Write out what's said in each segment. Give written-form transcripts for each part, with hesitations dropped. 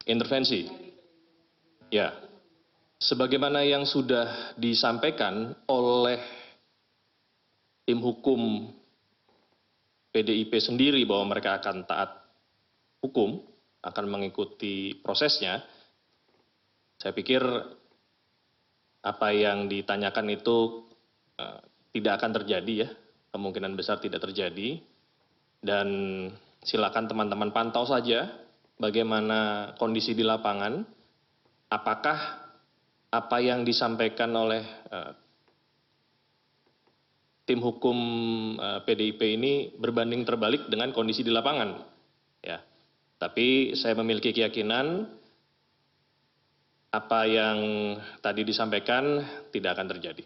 Intervensi. Ya, sebagaimana yang sudah disampaikan oleh tim hukum PDIP sendiri bahwa mereka akan taat hukum, akan mengikuti prosesnya, saya pikir apa yang ditanyakan itu tidak akan terjadi ya, kemungkinan besar tidak terjadi. Dan silakan teman-teman pantau saja bagaimana kondisi di lapangan, apakah apa yang disampaikan oleh tim hukum PDIP ini berbanding terbalik dengan kondisi di lapangan. Ya. Tapi saya memiliki keyakinan apa yang tadi disampaikan tidak akan terjadi.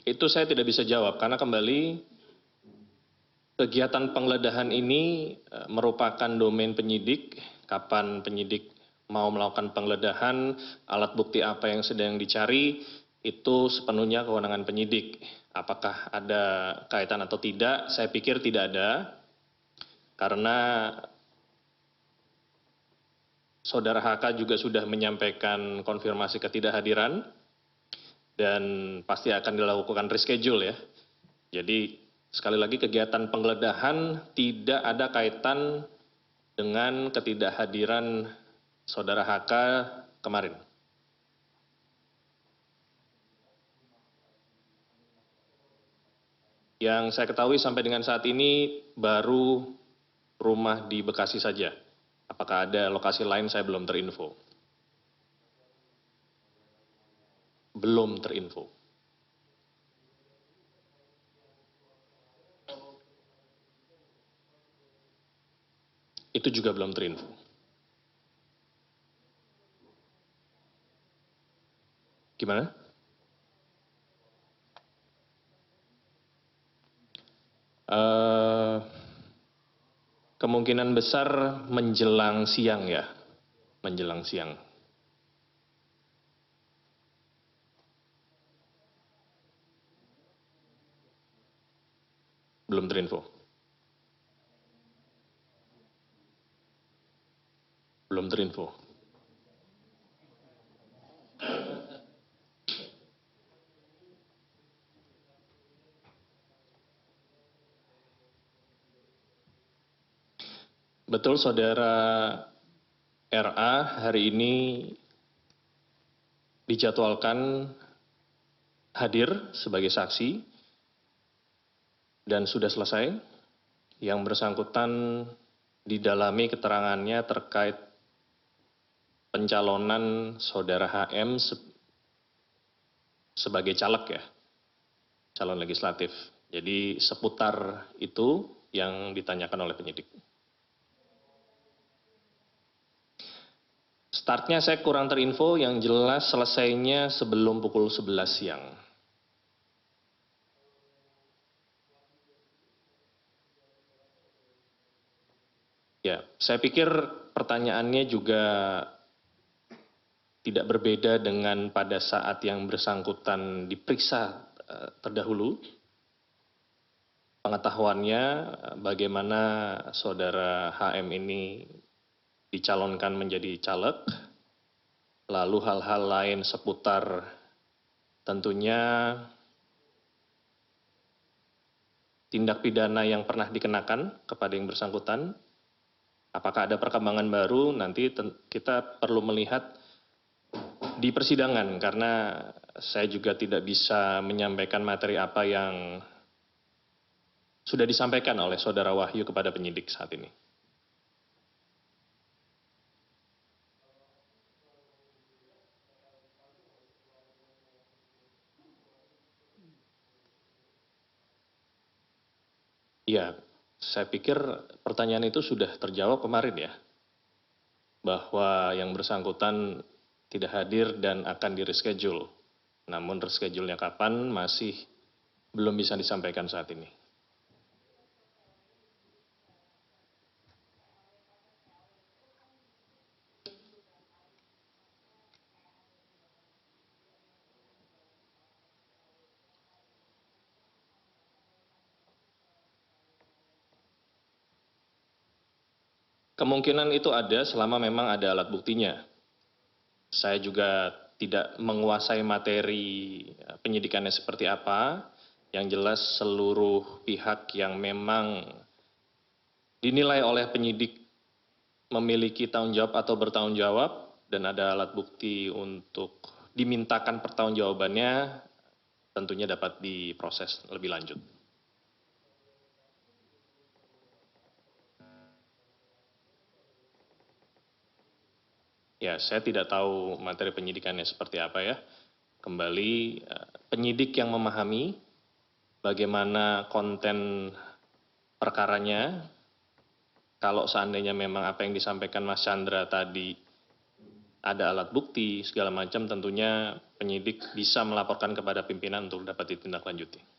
Itu saya tidak bisa jawab karena kembali kegiatan penggeledahan ini merupakan domain penyidik. Kapan penyidik mau melakukan penggeledahan, alat bukti apa yang sedang dicari, itu sepenuhnya kewenangan penyidik. Apakah ada kaitan atau tidak? Saya pikir tidak ada, karena Saudara HK juga sudah menyampaikan konfirmasi ketidakhadiran, dan pasti akan dilakukan reschedule ya. Jadi sekali lagi kegiatan penggeledahan tidak ada kaitan dengan ketidakhadiran Saudara HK kemarin. Yang saya ketahui sampai dengan saat ini baru rumah di Bekasi saja. Apakah ada lokasi lain saya belum terinfo. Belum terinfo. Itu juga belum terinfo. Gimana? Kemungkinan besar menjelang siang ya. Menjelang siang. Belum terinfo. Belum terinfo. Betul Saudara RA hari ini dijadwalkan hadir sebagai saksi dan sudah selesai. Yang bersangkutan didalami keterangannya terkait pencalonan Saudara HM sebagai caleg ya, calon legislatif. Jadi seputar itu yang ditanyakan oleh penyidik. Startnya saya kurang terinfo, yang jelas selesainya sebelum pukul 11 siang. Ya, saya pikir pertanyaannya juga tidak berbeda dengan pada saat yang bersangkutan diperiksa terdahulu. Pengetahuannya bagaimana Saudara HM ini dicalonkan menjadi caleg, lalu hal-hal lain seputar tentunya tindak pidana yang pernah dikenakan kepada yang bersangkutan. Apakah ada perkembangan baru, nanti kita perlu melihat di persidangan, karena saya juga tidak bisa menyampaikan materi apa yang sudah disampaikan oleh Saudara Wahyu kepada penyidik saat ini. Ya, saya pikir pertanyaan itu sudah terjawab kemarin ya, bahwa yang bersangkutan tidak hadir dan akan di-reschedule. Namun reschedule-nya kapan masih belum bisa disampaikan saat ini. Kemungkinan itu ada selama memang ada alat buktinya. Saya juga tidak menguasai materi penyidikannya seperti apa. Yang jelas seluruh pihak yang memang dinilai oleh penyidik memiliki tanggung jawab atau bertanggung jawab dan ada alat bukti untuk dimintakan pertanggungjawabannya tentunya dapat diproses lebih lanjut. Ya, saya tidak tahu materi penyidikannya seperti apa ya. Kembali, penyidik yang memahami bagaimana konten perkaranya, kalau seandainya memang apa yang disampaikan Mas Chandra tadi ada alat bukti segala macam, tentunya penyidik bisa melaporkan kepada pimpinan untuk dapat ditindaklanjuti.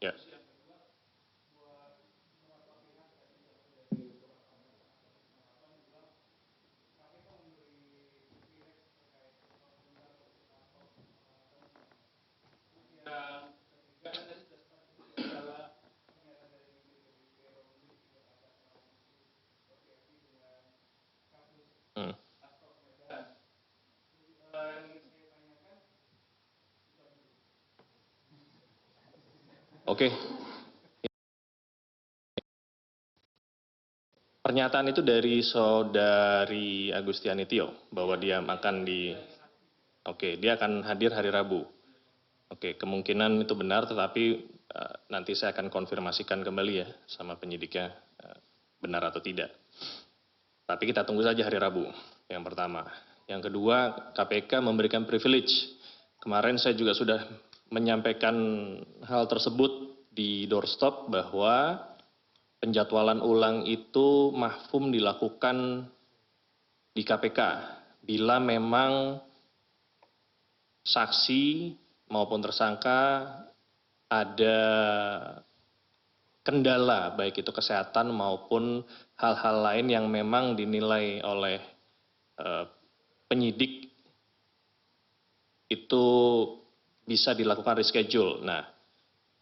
Ya. Hmm. Oke. Pernyataan itu dari saudari Agustiani Tio bahwa dia akan dia akan hadir hari Rabu. Oke, kemungkinan itu benar, tetapi nanti saya akan konfirmasikan kembali ya sama penyidiknya benar atau tidak. Tapi kita tunggu saja hari Rabu, yang pertama. Yang kedua, KPK memberikan privilege. Kemarin saya juga sudah menyampaikan hal tersebut di doorstop bahwa penjadwalan ulang itu mahfum dilakukan di KPK bila memang saksi maupun tersangka ada kendala baik itu kesehatan maupun hal-hal lain yang memang dinilai oleh penyidik itu bisa dilakukan reschedule. Nah,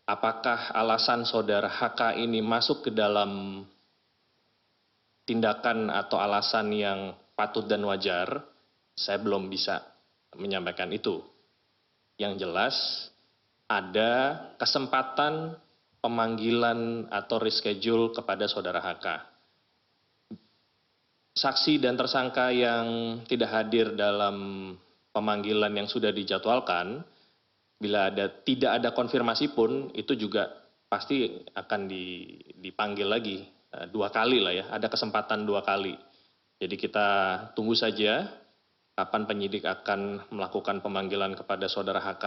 apakah alasan saudara HK ini masuk ke dalam tindakan atau alasan yang patut dan wajar? Saya belum bisa menyampaikan itu. Yang jelas ada kesempatan pemanggilan atau reschedule kepada saudara HK. Saksi dan tersangka yang tidak hadir dalam pemanggilan yang sudah dijadwalkan, bila tidak ada konfirmasi pun, itu juga pasti akan dipanggil lagi 2 kali lah ya, ada kesempatan 2 kali. Jadi kita tunggu saja kapan penyidik akan melakukan pemanggilan kepada saudara HK.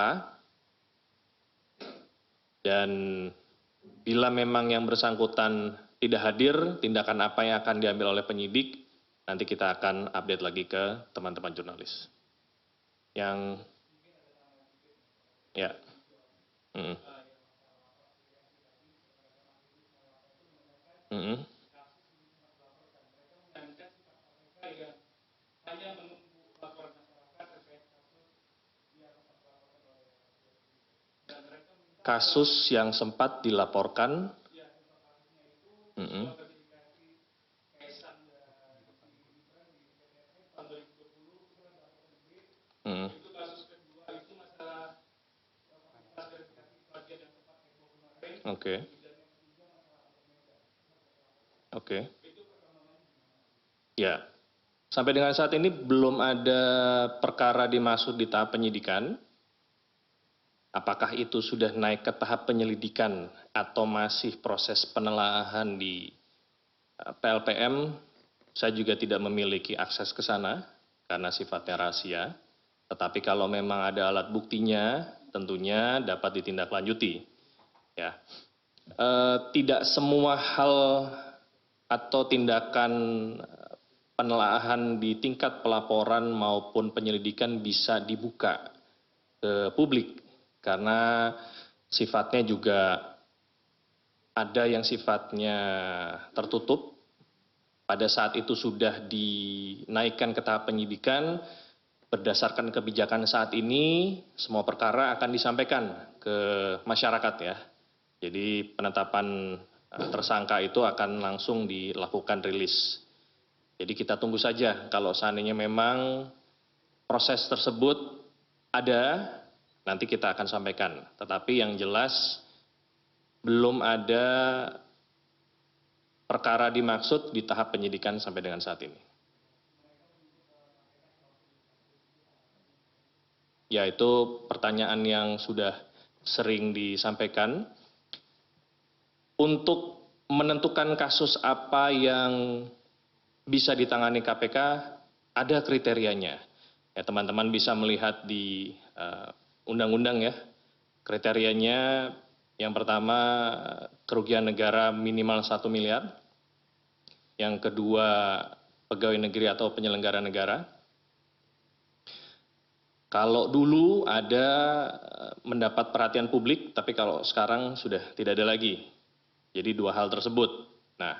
Dan bila memang yang bersangkutan tidak hadir, tindakan apa yang akan diambil oleh penyidik, nanti kita akan update lagi ke teman-teman jurnalis. Yang ya. Mm -mm. Mm -mm. Kasus yang sempat dilaporkan. Mm -mm. Mm -mm. Oke. Oke. Ya. Sampai dengan saat ini belum ada perkara dimaksud di tahap penyidikan. Apakah itu sudah naik ke tahap penyelidikan atau masih proses penelaahan di PLPM, saya juga tidak memiliki akses ke sana karena sifatnya rahasia. Tetapi kalau memang ada alat buktinya, tentunya dapat ditindaklanjuti. Ya. Tidak semua hal atau tindakan penelaahan di tingkat pelaporan maupun penyelidikan bisa dibuka ke publik karena sifatnya juga ada yang sifatnya tertutup. Pada saat itu sudah dinaikkan ke tahap penyidikan, berdasarkan kebijakan saat ini, semua perkara akan disampaikan ke masyarakat ya. Jadi penetapan tersangka itu akan langsung dilakukan rilis. Jadi kita tunggu saja kalau seandainya memang proses tersebut ada, nanti kita akan sampaikan. Tetapi yang jelas belum ada perkara dimaksud di tahap penyidikan sampai dengan saat ini. Ya, itu pertanyaan yang sudah sering disampaikan. Untuk menentukan kasus apa yang bisa ditangani KPK, ada kriterianya. Ya, teman-teman bisa melihat di undang-undang ya. Kriterianya yang pertama kerugian negara minimal 1 miliar. Yang kedua pegawai negeri atau penyelenggara negara. Kalau dulu ada mendapat perhatian publik, tapi kalau sekarang sudah tidak ada lagi. Jadi 2 hal tersebut. Nah,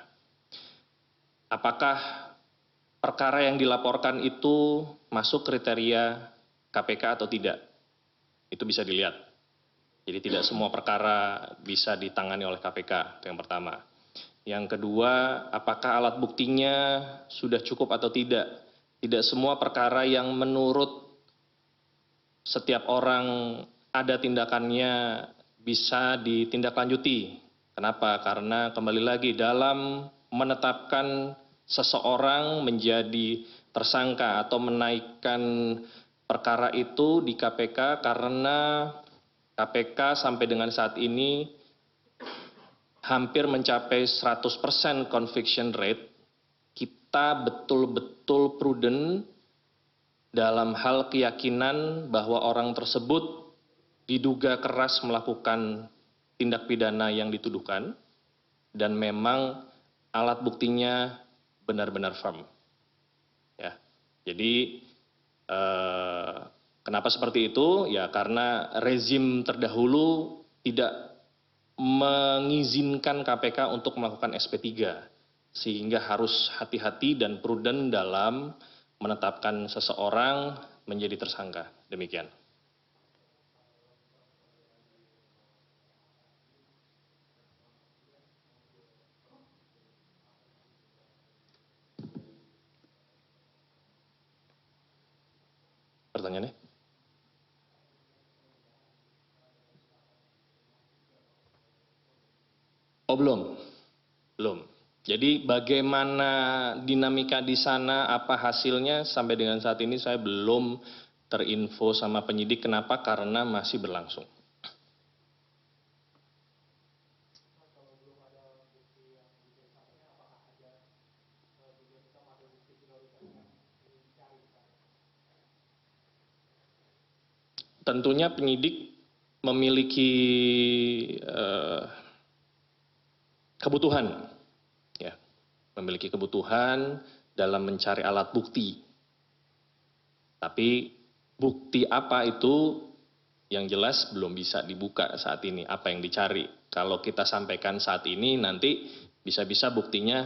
apakah perkara yang dilaporkan itu masuk kriteria KPK atau tidak? Itu bisa dilihat. Jadi tidak semua perkara bisa ditangani oleh KPK, itu yang pertama. Yang kedua, apakah alat buktinya sudah cukup atau tidak? Tidak semua perkara yang menurut setiap orang ada tindakannya bisa ditindaklanjuti. Kenapa? Karena kembali lagi dalam menetapkan seseorang menjadi tersangka atau menaikkan perkara itu di KPK karena KPK sampai dengan saat ini hampir mencapai 100% conviction rate. Kita betul-betul prudent dalam hal keyakinan bahwa orang tersebut diduga keras melakukan tindak pidana yang dituduhkan dan memang alat buktinya benar-benar firm. Ya, jadi kenapa seperti itu? Ya karena rezim terdahulu tidak mengizinkan KPK untuk melakukan SP3 sehingga harus hati-hati dan prudent dalam menetapkan seseorang menjadi tersangka. Demikian. Pertanyaannya? Oh, belum. Belum. Jadi bagaimana dinamika di sana, apa hasilnya sampai dengan saat ini saya belum terinfo sama penyidik. Kenapa? Karena masih berlangsung. Tentunya penyidik memiliki kebutuhan, ya, memiliki kebutuhan dalam mencari alat bukti. Tapi bukti apa itu yang jelas belum bisa dibuka saat ini, apa yang dicari. Kalau kita sampaikan saat ini nanti bisa-bisa buktinya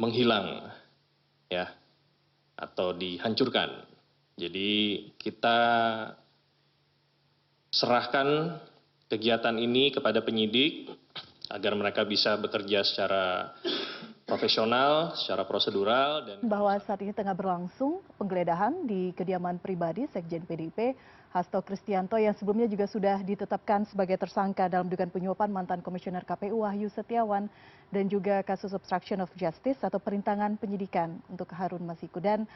menghilang, ya, atau dihancurkan. Jadi kita serahkan kegiatan ini kepada penyidik agar mereka bisa bekerja secara profesional, secara prosedural. Dan bahwa saat ini tengah berlangsung penggeledahan di kediaman pribadi Sekjen PDIP Hasto Kristianto yang sebelumnya juga sudah ditetapkan sebagai tersangka dalam dugaan penyuapan mantan Komisioner KPU Wahyu Setiawan dan juga kasus obstruction of justice atau perintangan penyidikan untuk Harun Masiku. Dan